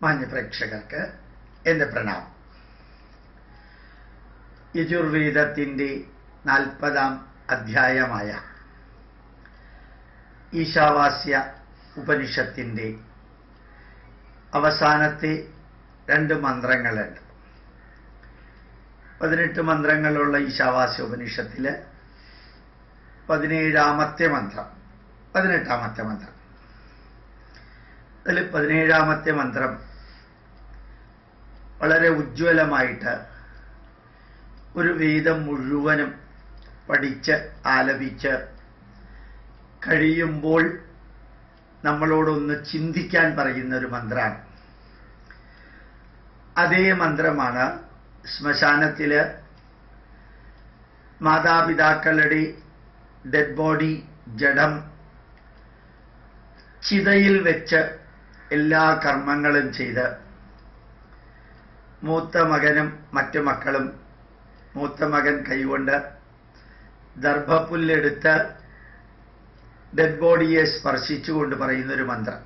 മാന്യപ്രേക്ഷകർക്ക് എൻ്റെ പ്രണാമം. യജുർവേദത്തിൻ്റെ 40-ാം അധ്യായമായ ഈശാവാസ്യ ഉപനിഷത്തിൻ്റെ അവസാനത്തെ 2 മന്ത്രങ്ങളുണ്ട്. 18 മന്ത്രങ്ങളുള്ള ഈശാവാസ്യ ഉപനിഷത്തിൽ 17-ാമത്തെ മന്ത്രം, 18-ാമത്തെ മന്ത്രം. അതിൽ 17-ാമത്തെ മന്ത്രം വളരെ ഉജ്ജ്വലമായിട്ട് ഒരു വേദം മുഴുവനും പഠിച്ച് ആലപിച്ച് കഴിയുമ്പോൾ നമ്മളോടൊന്ന് ചിന്തിക്കാൻ പറയുന്ന ഒരു മന്ത്രമാണ്. അതേ മന്ത്രമാണ് ശ്മശാനത്തിൽ മാതാപിതാക്കളുടെ ഡെഡ് ബോഡി ജഡം ചിതയിൽ വെച്ച് എല്ലാ കർമ്മങ്ങളും ചെയ്ത് മൂത്ത മകനും മറ്റു മക്കളും മൂത്ത മകൻ കൈകൊണ്ട് ദർഭപ്പുല്ലെടുത്ത് ഡെഡ് ബോഡിയെ സ്പർശിച്ചുകൊണ്ട് പറയുന്നൊരു മന്ത്രം.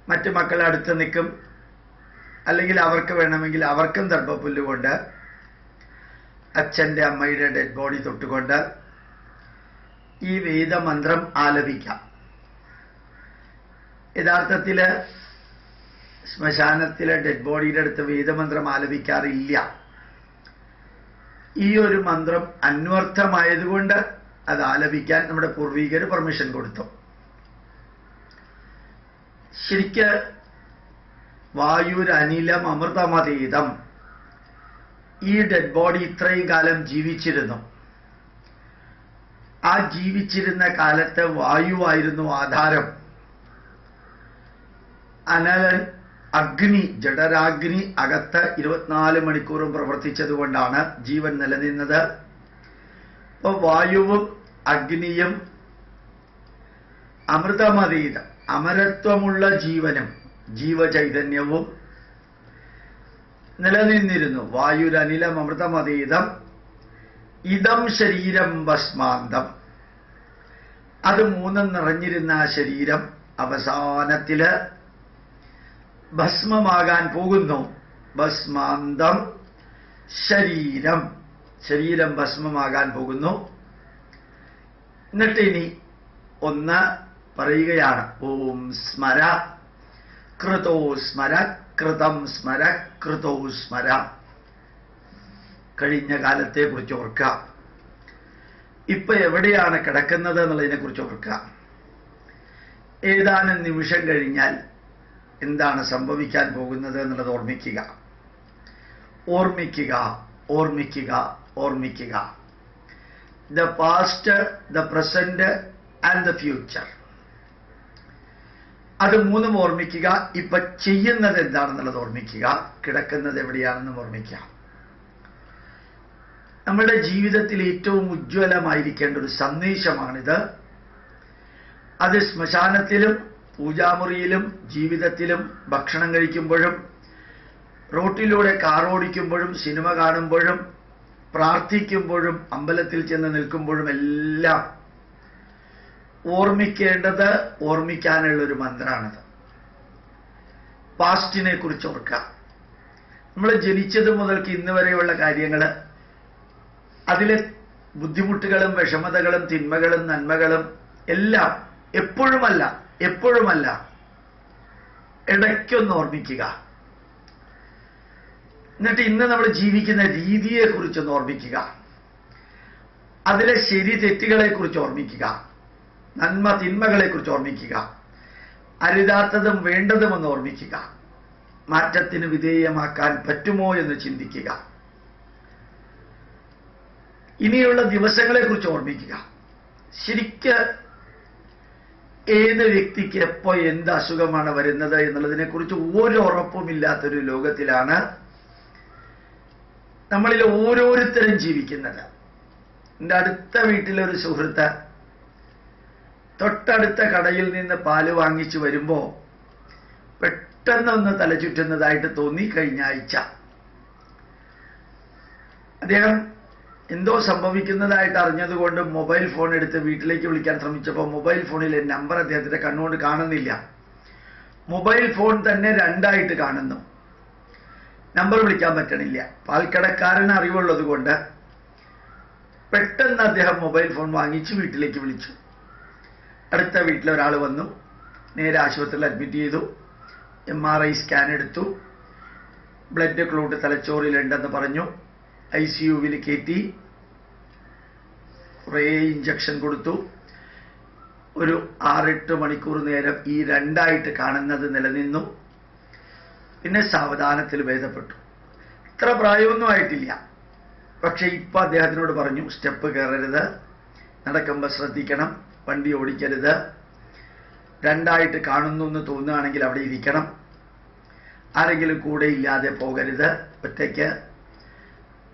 മറ്റു മക്കൾ അടുത്ത് നിൽക്കും, അല്ലെങ്കിൽ അവർക്ക് വേണമെങ്കിൽ അവർക്കും ദർഭപ്പുല്ലുകൊണ്ട് അച്ഛൻ്റെ അമ്മയുടെ ഡെഡ് ബോഡി തൊട്ടുകൊണ്ട് ഈ വേദമന്ത്രം ആലപിക്കാം. യഥാർത്ഥത്തിൽ ശ്മശാനത്തിലെ ഡെഡ് ബോഡിയുടെ അടുത്ത് വേദമന്ത്രം ആലപിക്കാറില്ല. ഈ ഒരു മന്ത്രം അന്വർത്ഥമായതുകൊണ്ട് അത് ആലപിക്കാൻ നമ്മുടെ പൂർവികർ പെർമിഷൻ കൊടുത്തു. ശരിക്ക് വായുരനിലം അമൃതമതീതം, ഈ ഡെഡ് ബോഡി ഇത്രയും കാലം ജീവിച്ചിരുന്നു. ആ ജീവിച്ചിരുന്ന കാലത്ത് വായുവായിരുന്നു ആധാരം. അനലൻ അഗ്നി, ജഡരാഗ്നി അകത്ത് 24 മണിക്കൂറും പ്രവർത്തിച്ചതുകൊണ്ടാണ് ജീവൻ നിലനിന്നത്. അപ്പോൾ വായുവും അഗ്നിയും അമൃതമതീതം, അമരത്വമുള്ള ജീവനും ജീവചൈതന്യവും നിലനിന്നിരുന്നു. വായുരനിലം അമൃതമതീതം ഇതം ശരീരം ഭസ്മാന്തം, അത് മൂന്നും നിറഞ്ഞിരുന്ന ആ ശരീരം അവസാനത്തില് ഭസ്മമാകാൻ പോകുന്നു. ഭസ്മാന്തം ശരീരം, ശരീരം ഭസ്മമാകാൻ പോകുന്നു. എന്നിട്ട് ഇനി ഒന്ന് പറയുകയാണ്, ഓം സ്മര കൃതോ സ്മര കൃതം സ്മര കൃതോ സ്മര. കഴിഞ്ഞ കാലത്തെ കുറിച്ച് ഓർക്കുക, ഇപ്പൊ എവിടെയാണ് കിടക്കുന്നത് എന്നുള്ളതിനെ കുറിച്ച് ഓർക്കുക. ഏതാനും നിമിഷം കഴിഞ്ഞാൽ എന്താണ് സംഭവിക്കാൻ പോകുന്നത് എന്നുള്ളത് ഓർമ്മിക്കുക, ഓർമ്മിക്കുക, ഓർമ്മിക്കുക, ഓർമ്മിക്കുക. The past, the present and the future, അത് മൂന്നും ഓർമ്മിക്കുക. ഇപ്പൊ ചെയ്യുന്നത് എന്താണെന്നുള്ളത് ഓർമ്മിക്കുക, കിടക്കുന്നത് എവിടെയാണെന്നും ഓർമ്മിക്കുക. നമ്മുടെ ജീവിതത്തിൽ ഏറ്റവും ഉജ്ജ്വലമായിരിക്കേണ്ട ഒരു സന്ദേശമാണിത്. അത് ശ്മശാനത്തിലും പൂജാമുറിയിലും ജീവിതത്തിലും ഭക്ഷണം കഴിക്കുമ്പോഴും റോട്ടിലൂടെ കാർ ഓടിക്കുമ്പോഴും സിനിമ കാണുമ്പോഴും പ്രാർത്ഥിക്കുമ്പോഴും അമ്പലത്തിൽ ചെന്ന് നിൽക്കുമ്പോഴും എല്ലാം ഓർമ്മിക്കേണ്ടത്, ഓർമ്മിക്കാനുള്ളൊരു മന്ത്രമാണത്. പാസ്റ്റിനെ കുറിച്ച് ഓർക്കുക. നമ്മൾ ജനിച്ചത് മുതൽക്ക് ഇന്ന് വരെയുള്ള കാര്യങ്ങൾ, അതിലെ ബുദ്ധിമുട്ടുകളും വിഷമതകളും തിന്മകളും നന്മകളും എല്ലാം എപ്പോഴുമല്ല ഇടയ്ക്കൊന്ന് ഓർമ്മിക്കുക. എന്നിട്ട് ഇന്ന് നമ്മൾ ജീവിക്കുന്ന രീതിയെ കുറിച്ചൊന്ന് ഓർമ്മിക്കുക. അതിലെ ശരി തെറ്റുകളെ കുറിച്ച് ഓർമ്മിക്കുക, നന്മ തിന്മകളെ കുറിച്ച് ഓർമ്മിക്കുക, അരുതാത്തതും വേണ്ടതും ഒന്ന് ഓർമ്മിക്കുക. മാറ്റത്തിന് വിധേയമാക്കാൻ പറ്റുമോ എന്ന് ചിന്തിക്കുക. ഇനിയുള്ള ദിവസങ്ങളെ കുറിച്ച് ഓർമ്മിക്കുക. ശരിക്ക് ഏത് വ്യക്തിക്ക് എപ്പോ എന്ത് അസുഖമാണ് വരുന്നത് എന്നുള്ളതിനെ കുറിച്ച് ഒരു ഉറപ്പുമില്ലാത്തൊരു ലോകത്തിലാണ് നമ്മളിൽ ഓരോരുത്തരും ജീവിക്കുന്നത്. എൻ്റെ അടുത്ത വീട്ടിലൊരു സുഹൃത്ത് തൊട്ടടുത്ത കടയിൽ നിന്ന് പാല് വാങ്ങിച്ചു വരുമ്പോൾ പെട്ടെന്നൊന്ന് തലചുറ്റുന്നതായിട്ട് തോന്നി. കഴിഞ്ഞ ആഴ്ച അദ്ദേഹം എന്തോ സംഭവിക്കുന്നതായിട്ട് അറിഞ്ഞതുകൊണ്ട് മൊബൈൽ ഫോൺ എടുത്ത് വീട്ടിലേക്ക് വിളിക്കാൻ ശ്രമിച്ചപ്പോൾ മൊബൈൽ ഫോണിലെ നമ്പർ അദ്ദേഹത്തിന്റെ കണ്ണുകൊണ്ട് കാണുന്നില്ല. മൊബൈൽ ഫോൺ തന്നെ രണ്ടായിട്ട് കാണുന്നു. നമ്പർ വിളിക്കാൻ പറ്റണില്ല. പാൽക്കടക്കാരന് അറിവുള്ളത് കൊണ്ട് പെട്ടെന്ന് അദ്ദേഹം മൊബൈൽ ഫോൺ വാങ്ങിച്ച് വീട്ടിലേക്ക് വിളിച്ചു. അടുത്ത വീട്ടിലെ ഒരാൾ വന്നു. നേരെ ആശുപത്രിയിൽ അഡ്മിറ്റ് ചെയ്തു. MRI സ്കാൻ എടുത്തു. ബ്ലഡ് ക്ലോട്ട് തലച്ചോറിലുണ്ടെന്ന് പറഞ്ഞു. ICUവിൽ കയറ്റി. കുറേ ഇഞ്ചക്ഷൻ കൊടുത്തു. ഒരു 6-8 മണിക്കൂർ നേരം ഈ രണ്ടായിട്ട് കാണുന്നത് നിലനിന്നു. പിന്നെ സാവധാനത്തിൽ ഭേദപ്പെട്ടു. ഇത്ര പ്രായമൊന്നും ആയിട്ടില്ല. പക്ഷെ ഇപ്പൊ അദ്ദേഹത്തിനോട് പറഞ്ഞു, സ്റ്റെപ്പ് കയറരുത്, നടക്കുമ്പോൾ ശ്രദ്ധിക്കണം, വണ്ടി ഓടിക്കരുത്, രണ്ടായിട്ട് കാണുന്നു എന്ന് തോന്നുകയാണെങ്കിൽ അവിടെ ഇരിക്കണം, ആരെങ്കിലും കൂടെ ഇല്ലാതെ പോകരുത്, ഒറ്റയ്ക്ക്.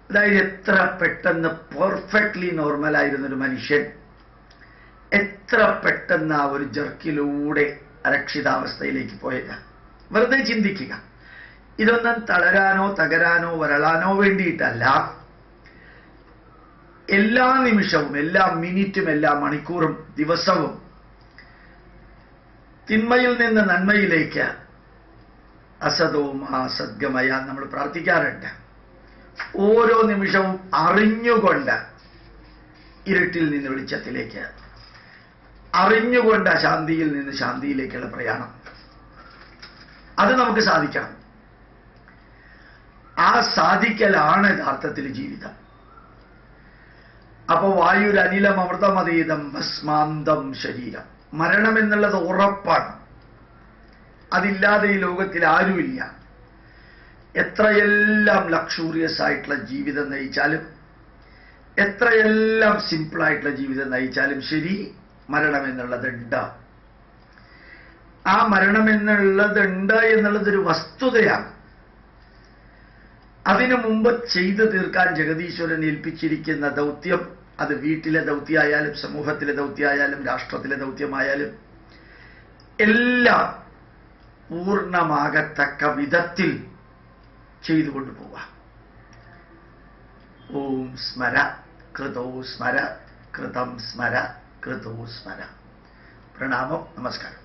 അതായത് എത്ര പെട്ടെന്ന് പെർഫെക്റ്റ്ലി നോർമലായിരുന്നൊരു മനുഷ്യൻ എത്ര പെട്ടെന്ന് ആ ഒരു ജർക്കിലൂടെ അരക്ഷിതാവസ്ഥയിലേക്ക് പോയത്. വെറുതെ ചിന്തിക്കുക. ഇതൊന്നും തളരാനോ തകരാനോ വരളാനോ വേണ്ടിയിട്ടല്ല. എല്ലാ നിമിഷവും, എല്ലാ മിനിറ്റും, എല്ലാ മണിക്കൂറും, ദിവസവും തിന്മയിൽ നിന്ന് നന്മയിലേക്ക്, അസതവും സദ്ഗമയ നമ്മൾ പ്രാർത്ഥിക്കാറുണ്ട്. ഓരോ നിമിഷവും അറിഞ്ഞുകൊണ്ട് ഇരുട്ടിൽ നിന്ന് വെളിച്ചത്തിലേക്ക്, അറിഞ്ഞുകൊണ്ട് അശാന്തിയിൽ നിന്ന് ശാന്തിയിലേക്കുള്ള പ്രയാണം, അത് നമുക്ക് സാധിക്കണം. ആ സാധിക്കലാണ് യഥാർത്ഥത്തിൽ ജീവിതം. അപ്പൊ വായുരനിലം അമൃതമതീതം ഭസ്മാന്തം ശരീരം. മരണം എന്നുള്ളത് ഉറപ്പാണ്. അതില്ലാതെ ഈ ലോകത്തിൽ ആരുമില്ല. എത്രയെല്ലാം ലക്ഷൂറിയസ് ആയിട്ടുള്ള ജീവിതം നയിച്ചാലും, എത്രയെല്ലാം സിമ്പിളായിട്ടുള്ള ജീവിതം നയിച്ചാലും ശരി, മരണമെന്നുള്ളതുണ്ട്. ആ മരണമെന്നുള്ളതുണ്ട് എന്നുള്ളതൊരു വസ്തുതയാണ്. അതിനു മുമ്പ് ചെയ്തു തീർക്കാൻ ജഗദീശ്വരൻ ഏൽപ്പിച്ചിരിക്കുന്ന ദൗത്യം, അത് വീട്ടിലെ ദൗത്യമായാലും സമൂഹത്തിലെ ദൗത്യമായാലും രാഷ്ട്രത്തിലെ ദൗത്യമായാലും എല്ലാം പൂർണ്ണമാകത്തക്ക വിധത്തിൽ ചെയ്തുകൊണ്ടു പോവാം. ഓം സ്മര കൃതോ സ്മര കൃതം സ്മര കൃതോ സ്മര. പ്രണാമം. നമസ്കാരം.